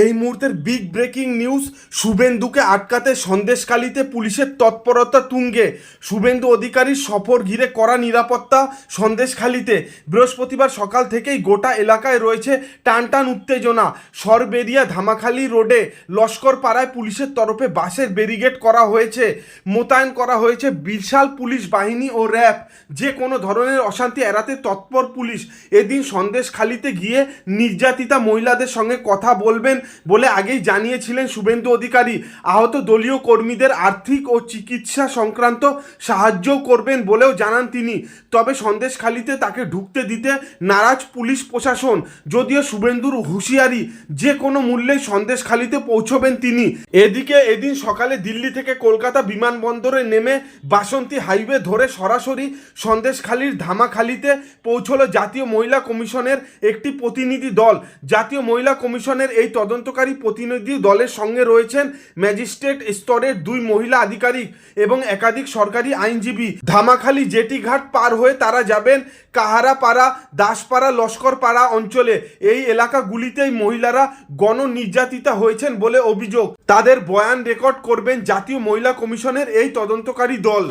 এই মুহূর্তের big breaking news, শুভেন্দুকে আটকাতে সন্দেশখালিতে পুলিশের তৎপরতা তুঙ্গে। শুভেন্দু অধিকারীর সফর ঘিরে কড়া নিরাপত্তা সন্দেশখালিতে। বৃহস্পতিবার সকাল থেকেই গোটা এলাকায় রয়েছে টানটান উত্তেজনা। সরবেরিয়া ধামাখালি রোডে লস্কর পাড়ায় পুলিশের তরফে বাসের ব্যারিকেড করা হয়েছে, মোতায়েন করা হয়েছে বিশাল পুলিশ বাহিনী ও র্যাব। যে কোনো ধরনের অশান্তি এড়াতে তৎপর পুলিশ এদিন সন্দেশখালিতে গিয়ে নির্যাতিতা মহিলাদের সঙ্গে কথা বলবেন বলে আগেই জানিয়েছিলেন শুভেন্দু অধিকারী। আহত দলীয় কর্মীদের আর্থিক ও চিকিৎসা সংক্রান্ত সাহায্য করবেন বলেও জানান তিনি। তবে সন্দেশখালিতে তাকে ঢুকতে দিতে নারাজ পুলিশ প্রশাসন। যদিও শুভেন্দুর হুঁশিয়ারি, যে কোনো মূল্যে সন্দেশখালিতে পৌঁছবেন তিনি। এদিকে এদিন সকালে দিল্লি থেকে কলকাতা বিমানবন্দরে নেমে বাসন্তী হাইওয়ে ধরে সরাসরি সন্দেশখালির ধামাখালিতে পৌঁছল জাতীয় মহিলা কমিশনের একটি প্রতিনিধি দল। জাতীয় মহিলা কমিশনের এই তদন্তকারী প্রতিনিধি দলের সঙ্গে রয়েছেন ম্যাজিস্ট্রেট স্তরের 2 মহিলা আধিকারিক এবং একাধিক সরকারি আইনজীবী। ধামাখালি জেটি ঘাট পার হয়ে তারা যাবেন কাহারাপাড়া, দাসপাড়া, লস্করপাড়া অঞ্চলে। এই এলাকাগুলিতেই মহিলারা গণ নির্যাতিতা হয়েছেন বলে অভিযোগ। তাদের বয়ান রেকর্ড করবেন জাতীয় মহিলা কমিশনের এই তদন্তকারী দল।